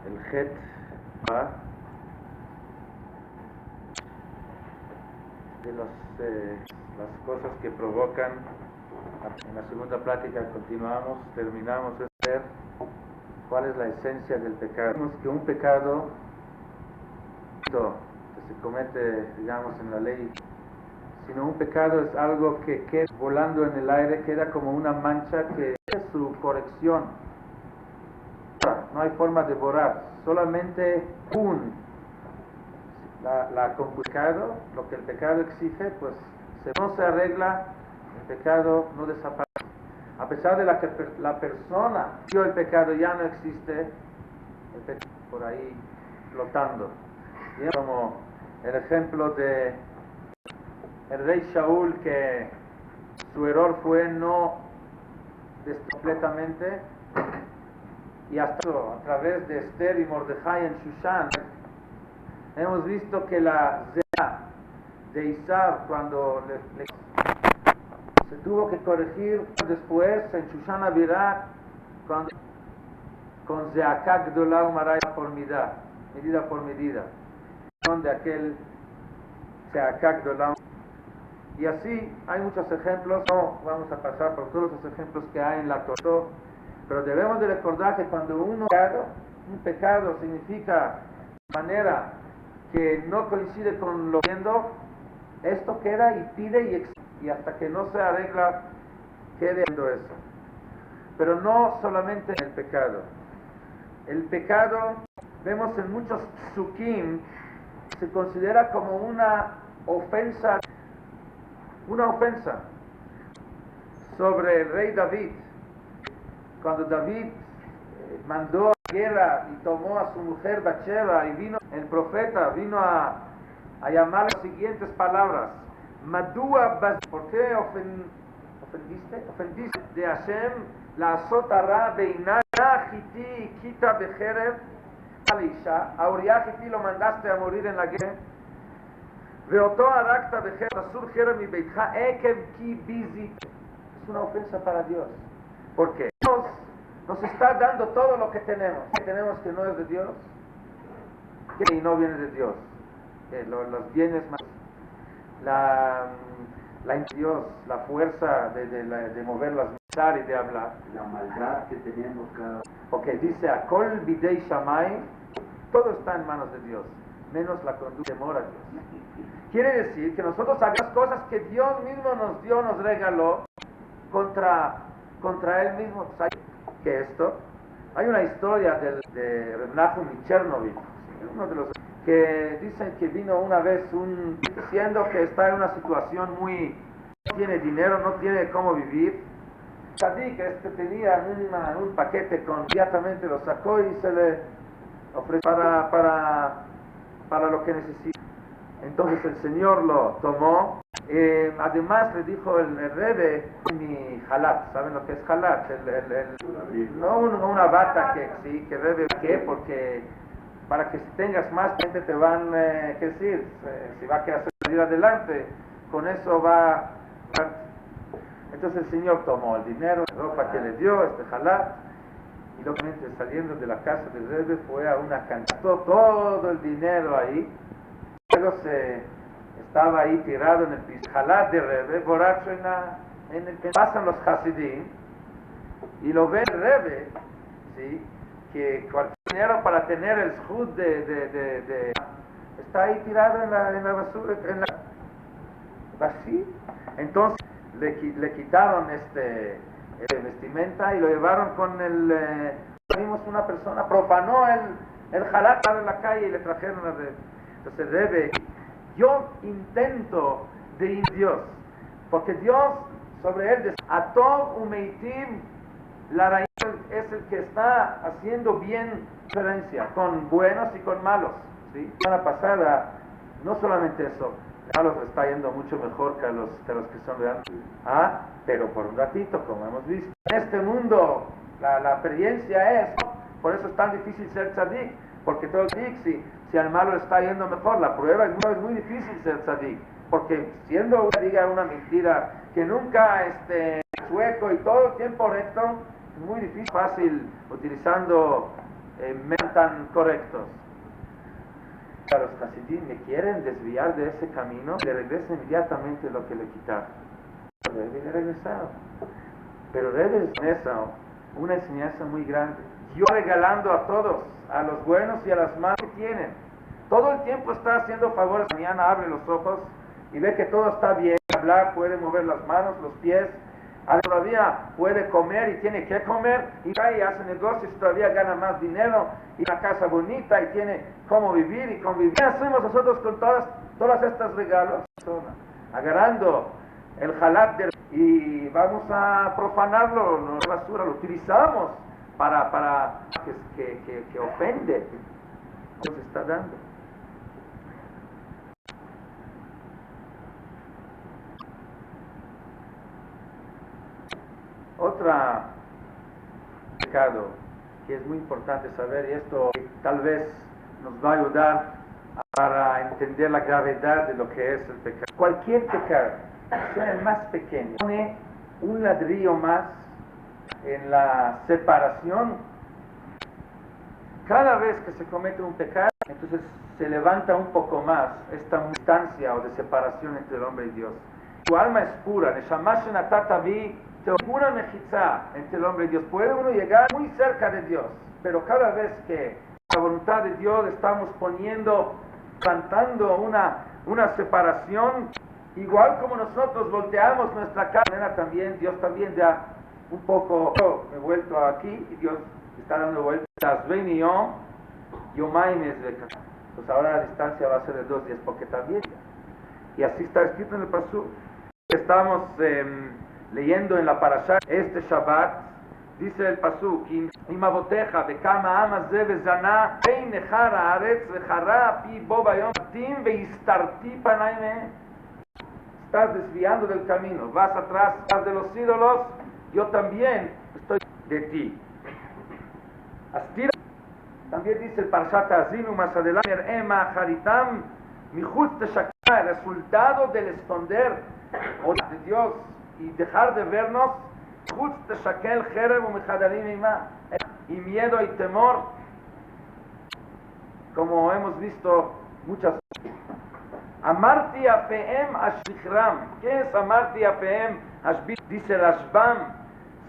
el Het, de las cosas que provocan. En la segunda plática terminamos de ver cuál es la esencia del pecado. Vemos que un pecado que se comete, digamos, en la ley, sino un pecado es algo que queda volando en el aire, queda como una mancha que es su corrección. No hay forma de borrar, solamente pecado, lo que el pecado exige, pues no se arregla, el pecado no desaparece. A pesar de que la persona el pecado ya no existe, el pecado por ahí flotando. Y como el ejemplo de el rey Shaul, que su error fue no completamente, y hasta a través de Esther y Mordejai en Shushan, hemos visto que la Zera de Isar, cuando se tuvo que corregir después en Shushan Abirat, con Zeakah Gdolah Umaraya por medida por medida, de aquel Zeakah Gdolah. Y así hay muchos ejemplos, no vamos a pasar por todos los ejemplos que hay en la Torá, pero debemos de recordar que cuando un pecado significa de manera que no coincide con lo viendo, esto queda y pide y hasta que no se arregla, quede viendo eso. Pero no solamente en el pecado. El pecado, vemos en muchos psukim, se considera como una ofensa sobre el rey David. Cuando David mandó a la guerra y tomó a su mujer Bathsheba, y vino el profeta, vino a llamar las siguientes palabras: Madúa, ¿por qué ofendiste de Hashem? La azotara beina hiti quita bejerev alisha. A Uriah Hiti lo mandaste a morir en la guerra. Veotó arakta bejerev asur jerem y beitja ekev ki bizit. Es una ofensa para Dios. ¿Por qué? Dios nos está dando todo lo que tenemos. ¿Qué tenemos que no es de Dios? ¿Qué y no viene de Dios? Los bienes más, la Dios, la fuerza de mover las mesas y de hablar. La maldad que tenemos cada... Ok, dice Akol Bidei Shamay, todo está en manos de Dios, menos la conducta de temor a Dios. Quiere decir que nosotros hagamos cosas que Dios mismo nos dio, nos regaló, contra Él mismo. Pues hay una historia de Reb Nachum y Chernobyl, uno de los que dicen que vino una vez diciendo que está en una situación no tiene dinero, no tiene cómo vivir. Tzadik, tenía un paquete inmediatamente lo sacó y se le ofreció para lo que necesita. Entonces el Señor lo tomó. Además le dijo el Rebbe, mi halat, ¿saben lo que es halat? No una bata que Rebbe, ¿qué? Porque para que tengas más gente te van a decir, si va a querer salir adelante, con eso va. Entonces el Señor tomó el dinero, la ropa que le dio, halat, y lógicamente saliendo de la casa del Rebbe fue a una cancha, todo el dinero ahí. Luego estaba ahí tirado en el piso, halat de Rebbe, borracho en el que pasan los Hasidim, y lo ve el Rebbe, ¿sí? Que cualquier dinero para tener el shut está ahí tirado en la basura, vacío. Entonces le quitaron vestimenta y lo llevaron con vimos una persona profanó el halat en la calle y le trajeron a Rebbe. Entonces Rebbe, yo intento de ir a Dios, porque Dios sobre él atov umeitiv, la raíz es el que está haciendo bien diferencia con buenos y con malos, ¿sí? La semana pasada, no solamente eso, a los está yendo mucho mejor que a los que son reales, pero por un ratito, como hemos visto. En este mundo, la apariencia es, por eso es tan difícil ser tzadik, porque todo el tzadik, si al malo está yendo mejor, la prueba es muy difícil ser tzadik, porque siendo una mentira, que nunca sueco y todo el tiempo recto, es muy difícil, fácil, utilizando me tan correctos. Los Hasidim me quieren desviar de ese camino, le regresa inmediatamente lo que le quitaron. Rebbe le regresaron. Pero Rebbe es una enseñanza muy grande. Yo regalando a todos, a los buenos y a las malas que tienen. Todo el tiempo está haciendo favores. Mañana abre los ojos y ve que todo está bien. Hablar, puede mover las manos, los pies. Todavía puede comer y tiene que comer. Y hace negocios y todavía gana más dinero. Y una casa bonita y tiene cómo vivir y convivir. ¿Qué hacemos nosotros con todas estas regalos? Agarrando el jalat y vamos a profanarlo, no basura, lo utilizamos para que ofende. Nos está dando. Otra pecado que es muy importante saber, y esto tal vez nos va a ayudar para entender la gravedad de lo que es el pecado. Cualquier pecado, sea el más pequeño, pone un ladrillo más en la separación. Cada vez que se comete un pecado, entonces se levanta un poco más esta distancia o de separación entre el hombre y Dios. Tu alma es pura, neshama shenatata bi, una mejizá entre el hombre y Dios. Puede uno llegar muy cerca de Dios, pero cada vez que la voluntad de Dios estamos plantando una separación, igual como nosotros volteamos nuestra cara, también Dios también da un poco. Yo me he vuelto aquí y Dios está dando vueltas. Ven y yo maimes de casa. Pues ahora la distancia va a ser de 2 días, porque también. Y así está escrito en el pasú. Estamos leyendo en la parashá este Shabbat, dice el pasuk: Imaboteja bekama ama ze vezana bein nechara haaretz vechara pi bo bayom tim veistarti panay me. Estás desviando del camino, vas atrás de los ídolos, yo también estoy de ti. Astira. También dice el parashat Azinu más adelante: Ema haritam michutz teshakah. El resultado del esconder de Dios y dejar de vernos, y miedo y temor, como hemos visto muchas veces. Amarti afeem ashbichram. ¿Qué es amarti afeem ashbich? Dice Rashbam,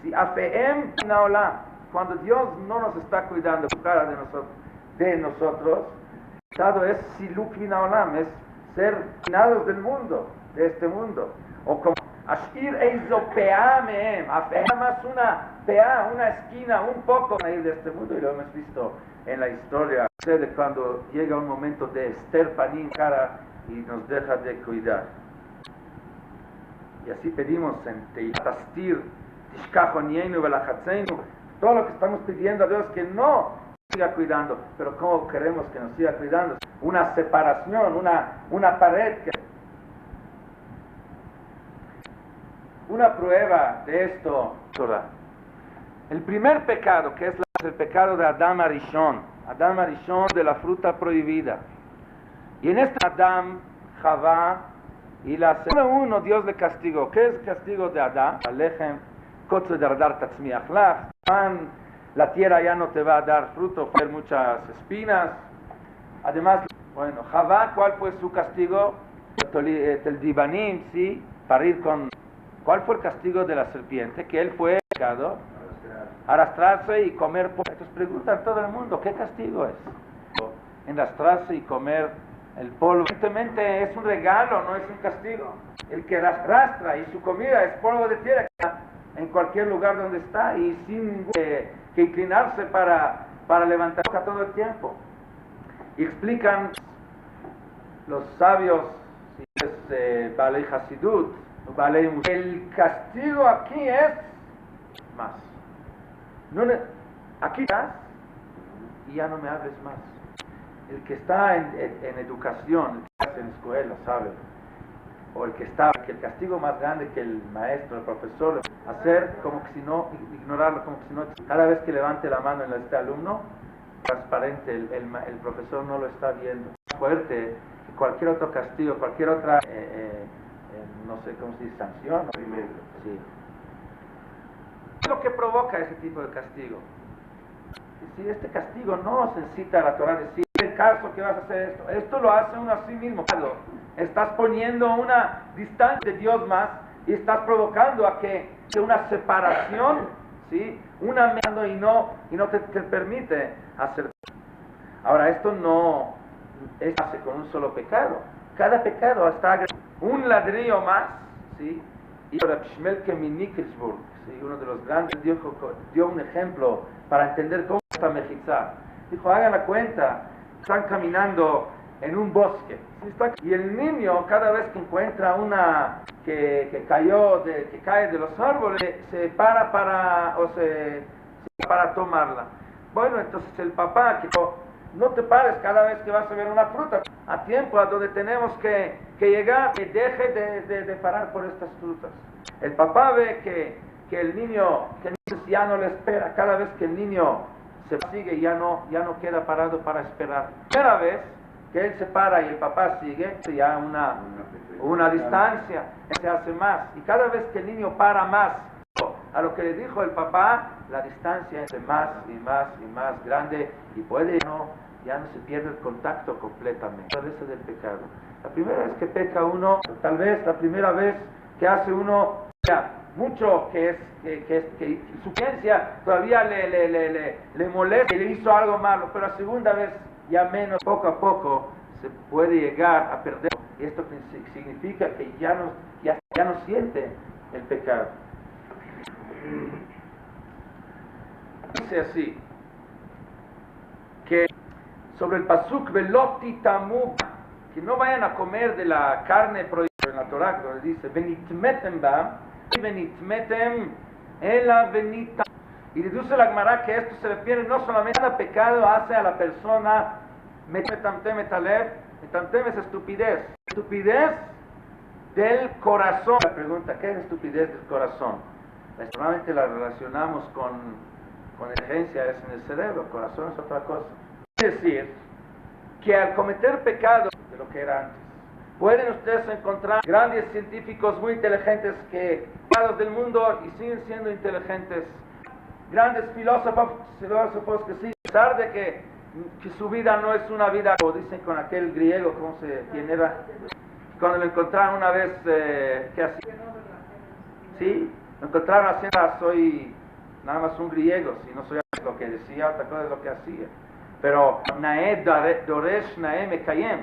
si afeem naolam, cuando Dios no nos está cuidando su cara de nosotros, estado es siluk naolam, es ser finados del mundo, de este mundo. O como Ashir eizo pea meem, afea más una esquina, un poco de este mundo, y lo hemos visto en la historia. Sucede cuando llega un momento de Esther Panim cara y nos deja de cuidar. Y así pedimos en Teitastir, Tishkachonienu Velachatzeinu, todo lo que estamos pidiendo a Dios que no siga cuidando, pero ¿cómo queremos que nos siga cuidando? Una separación, una pared que... Una prueba de esto, el primer pecado, que es el pecado de Adam Arishon de la fruta prohibida. Y en este Adam, Javá y la segunda uno, Dios le castigó. ¿Qué es el castigo de Adam? Alejem, kotze dardar tatzmiach lach. La tierra ya no te va a dar fruto, va a haber muchas espinas. Además, bueno, Javá, ¿cuál fue su castigo? El divanim, sí, para ir con... ¿Cuál fue el castigo de la serpiente? Que él fue pecado, arrastrarse y comer polvo. Entonces preguntan a todo el mundo, ¿qué castigo es? Arrastrarse y comer el polvo. Evidentemente es un regalo, no es un castigo. El que arrastra y su comida es polvo de tierra en cualquier lugar donde está y sin que inclinarse para levantar la boca todo el tiempo. Y explican los sabios, si es Balei Hasidut, el castigo aquí es más. Aquí estás y ya no me hables más. El que está en educación, el que está en escuela, sabe. O el que el castigo más grande que el maestro, el profesor, hacer como que si no, ignorarlo, como que si no, cada vez que levante la mano en este alumno, transparente, el profesor no lo está viendo. Fuerte, cualquier otro castigo, cualquier otra... no sé cómo se dice, sanción. Sí. ¿Qué es lo que provoca ese tipo de castigo? Si este castigo no se cita a la Torah, decir el caso que vas a hacer esto lo hace uno a sí mismo. Estás poniendo una distancia de Dios más y estás provocando a que una separación, ¿sí? Y no te permite hacer. Ahora, esto no se hace con un solo pecado. Cada pecado está un ladrillo más, ¿sí? Y Reb Shmelke Minikelsburg, ¿sí? Uno de los grandes, dio un ejemplo para entender cómo está mejizá. Dijo, hagan la cuenta, están caminando en un bosque, ¿sí? Y el niño, cada vez que encuentra una que cae de los árboles, se para para tomarla. Bueno, entonces el papá, que no te pares cada vez que vas a ver una fruta, a tiempo a donde tenemos que llegar, que deje de parar por estas frutas. El papá ve que el niño ya no le espera, cada vez que el niño se sigue ya no queda parado para esperar. Primera vez que él se para y el papá sigue, ya una distancia, se hace más. Y cada vez que el niño para más a lo que le dijo el papá, la distancia es más y más y más grande y ya no se pierde el contacto completamente. Eso del pecado. La primera vez que peca uno, tal vez la primera vez que hace uno mucho que su conciencia todavía le molesta y le hizo algo malo, pero la segunda vez ya menos, poco a poco se puede llegar a perder. Y esto significa que ya no siente el pecado. Dice así, que sobre el pasuk veloti tamu, que no vayan a comer de la carne prohibida en la Torah, donde dice venitmetem ba, venitmetem ela venita. Y deduce la Gemara que esto se refiere no solamente a pecado hace a la persona metamtem etalev, metamtem es estupidez del corazón. La pregunta, ¿qué es estupidez del corazón? Normalmente la relacionamos con inteligencia, es en el cerebro, el corazón es otra cosa. Es decir, que al cometer pecado de lo que era antes, pueden ustedes encontrar grandes científicos muy inteligentes del mundo y siguen siendo inteligentes, grandes filósofos que sí, a pesar de que su vida no es una vida, como dicen con aquel griego, quién era, cuando lo encontraron una vez, ¿qué hacía? Sí, lo encontraron haciendo, soy nada más un griego, si no soy lo que decía, otra cosa es lo que hacía. Pero Nae Doresh Nae Mekayem,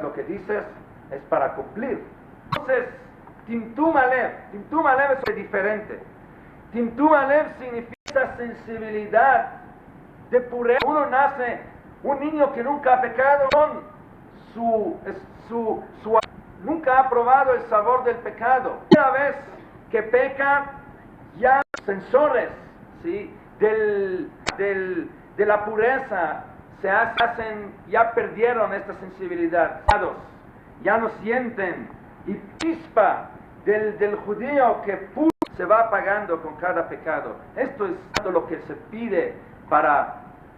lo que dices es para cumplir. Entonces, Timtum Alev es diferente. Timtum Alev significa sensibilidad de pureza. Uno nace, un niño que nunca ha pecado, nunca ha probado el sabor del pecado. Una vez que peca, ya los sensores, ¿sí? de la pureza ya perdieron esta sensibilidad, ya no sienten, y chispa del judío que se va apagando con cada pecado. Esto es lo que se pide para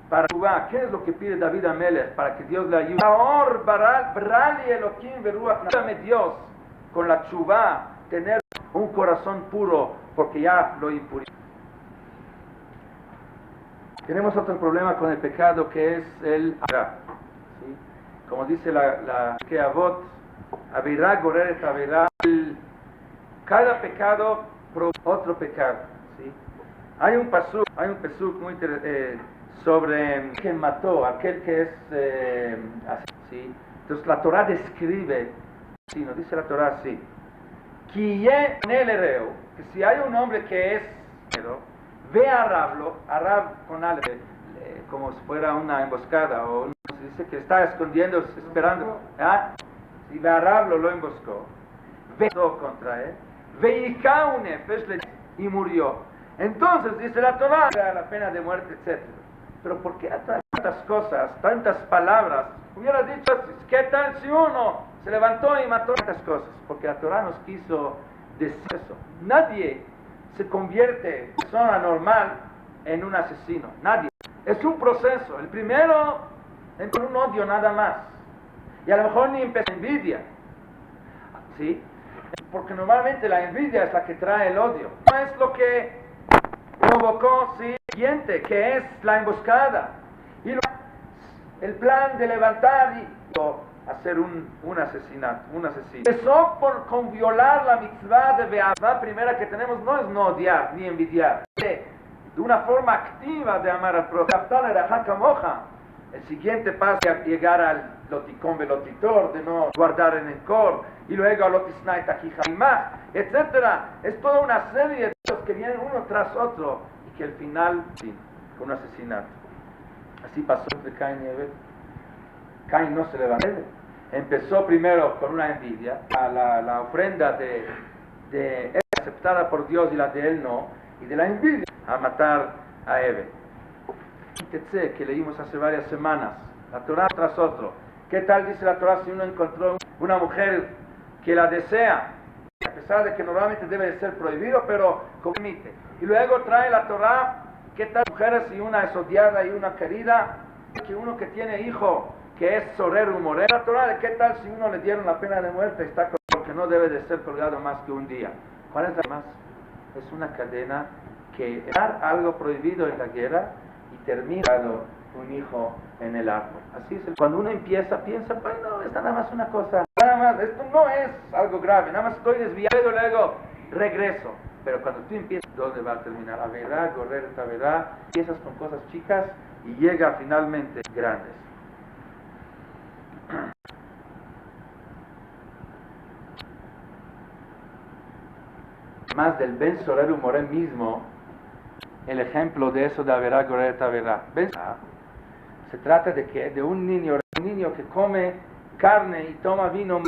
Teshuvah. ¿Qué es lo que pide David Amelech para que Dios le ayude? Ahora, Brali Elohim Beruach, ayúdame Dios con la Teshuvah, tener un corazón puro, porque ya lo impurifica. Tenemos otro problema con el pecado, que es el Avirá, ¿sí? Como dice la que Avot, Avirá Goreret Avirá, cada pecado provoca otro pecado, ¿sí? Hay un pasuk muy interesante sobre quien mató, aquel que es así, ¿sí? Entonces la Torah describe, ¿sí? Nos dice la Torah así, que si hay un hombre que es, ve a Arab con Ale, como si fuera una emboscada, o se dice que está escondiendo, esperando, y ve a Arab lo emboscó, ve contra él, y murió. Entonces dice la Torah, la pena de muerte, etc. Pero ¿por qué tantas cosas, tantas palabras? Hubiera dicho, ¿qué tal si uno se levantó y mató tantas cosas? Porque la Torah nos quiso decir eso. Nadie se convierte de persona normal en un asesino. Nadie. Es un proceso. El primero, en un odio nada más. Y a lo mejor ni empieza envidia. ¿Sí? Porque normalmente la envidia es la que trae el odio. No es lo que provocó, sí, siguiente, que es la emboscada. Y el plan de levantar y hacer un asesinato, un asesino. Empezó con violar la mitzvah de Be'avá primera que tenemos, no es no odiar ni envidiar. De una forma activa de amar al prójimo. El siguiente paso es llegar al loticón velotitor, de no guardar en encor, y luego al lotisnai tajijamimah, etc. Es toda una serie de cosas que vienen uno tras otro y que al final, sí, un asesinato. Así pasó entre Caín y Abel. Caín no se levantó. Empezó primero con una envidia, la ofrenda de él aceptada por Dios y la de él no, y de la envidia a matar a Abel. Que leímos hace varias semanas, la Torah tras otro. ¿Qué tal dice la Torah si uno encontró una mujer que la desea? A pesar de que normalmente debe de ser prohibido, pero permite. Y luego trae la Torah, ¿qué tal mujeres si una es odiada y una querida? Que uno que tiene hijo, que es sorero moreno. La Torah de qué tal si uno le dieron la pena de muerte, está porque no debe de ser colgado más que un día. ¿Cuál es la más? Es una cadena que dar algo prohibido en la guerra y termina un hijo en el árbol. Así es. Cuando uno empieza, piensa, bueno, es nada más una cosa, nada más, esto no es algo grave, nada más estoy desviado, luego regreso. Pero cuando tú empiezas, ¿dónde va a terminar? A verdad, correr esta verdad, empiezas con cosas chicas y llega finalmente grandes. Más del Ben Sorero Moré mismo, el ejemplo de eso de Averá, Gorer, Taverá. Se trata de que de un niño que come carne y toma vino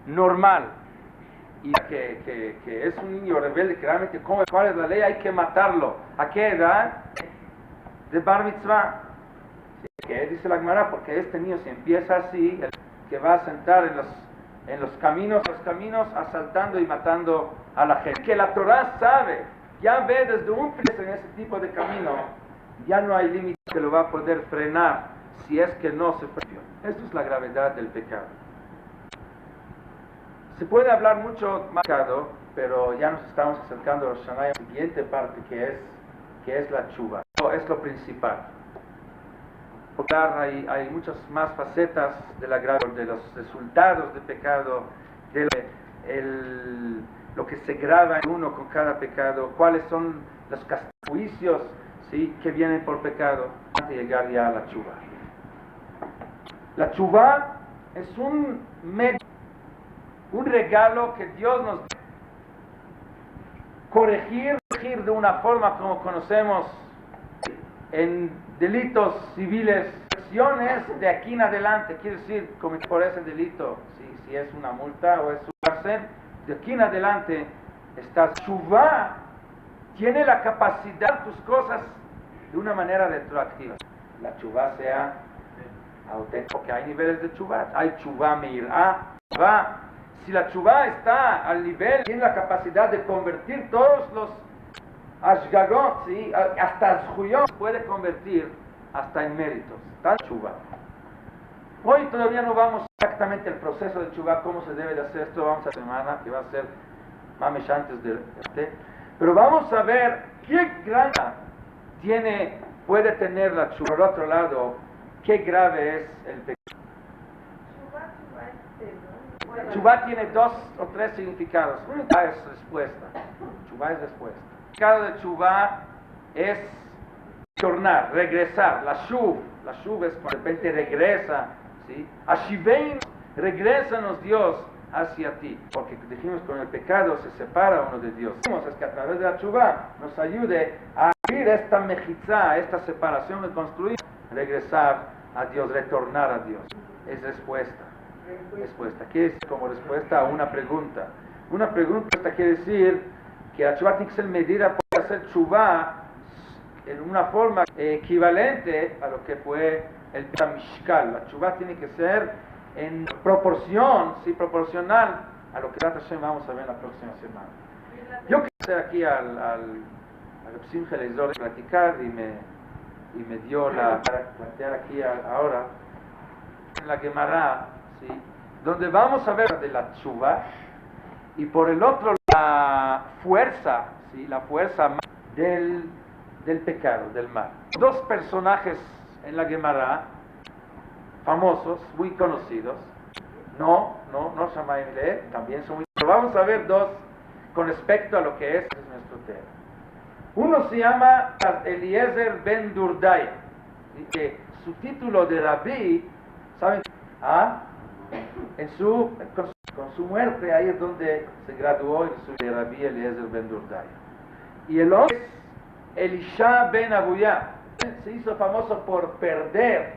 normal, y que es un niño rebelde que realmente come. ¿Cuál es la ley? Hay que matarlo. ¿A qué edad? De Bar Mitzvah. ¿Qué dice la Gemara? Porque este niño se empieza así, que va a sentar en los caminos asaltando y matando a la gente. Que la Torah sabe, ya ve desde un principio en ese tipo de camino, ya no hay límite que lo va a poder frenar si es que no se frena. Esto es la gravedad del pecado. Se puede hablar mucho más del pecado, pero ya nos estamos acercando a la siguiente parte que es la tshuva. Es lo principal. Porque hay muchas más facetas de la gravedad, de los resultados del pecado, de lo que se graba en uno con cada pecado, cuáles son los juicios, ¿sí?, que vienen por pecado, antes de llegar ya a la tshuva. La tshuva es un regalo que Dios nos da. Corregir de una forma como conocemos en delitos civiles, acciones de aquí en adelante, quiere decir, cometer por ese delito, si es una multa o es un cárcel, de aquí en adelante esta tshuva tiene la capacidad tus cosas de una manera retroactiva. La tshuva sea auténtica, porque hay niveles de tshuva. Hay tshuva meirá. Si la tshuva está al nivel, tiene la capacidad de convertir todos los ashgagot, ¿sí?, hasta zhuyot, puede convertir hasta en méritos. Tal tshuva. Hoy todavía no vamos exactamente el proceso de tshuva, cómo se debe de hacer esto, vamos a la semana, que va a ser mamesh antes de este. Pero vamos a ver qué gran puede tener la tshuva. Por otro lado, qué grave es el pecado. Tshuva tiene 2 o 3 significados. Uno es respuesta. Tshuva es respuesta. El pecado de tshuva es tornar, regresar. La shuv es cuando de repente regresa, ¿sí? Ashivein, regrésanos Dios hacia ti. Porque dijimos con el pecado se separa uno de Dios. Es que a través de la tshuva nos ayude a abrir esta mejizá, esta separación que construimos, regresar a Dios, retornar a Dios. Es respuesta. Quiere decir como respuesta a una pregunta. Una pregunta quiere decir que la tshuva tiene que ser medida para hacer tshuva en una forma equivalente a lo que fue el mishkal. La tshuva tiene que ser en proporción, sí, proporcional a lo que vamos a ver la próxima semana. Yo quise aquí al Simcha Leizor platicar y me dio para plantear aquí ahora en la Gemara, ¿sí?, donde vamos a ver de la tshuva y por el otro la fuerza, ¿sí?, la fuerza del del pecado, del mal. Dos personajes en la Gemara, famosos, muy conocidos, no Shammai y Lev, también son muy... Pero vamos a ver dos con respecto a lo que es nuestro tema. Uno se llama Eliezer ben Durdai, y que su título de rabí, ¿saben? Con su muerte, ahí es donde se graduó de rabí Eliezer ben Durdai. Y el otro es Elisha ben Abuya, se hizo famoso por perder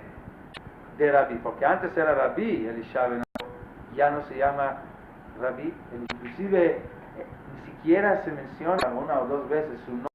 de rabí, porque antes era rabí Elisha ben Abuya, ya no se llama rabí, inclusive ni siquiera se menciona una o dos veces su nombre.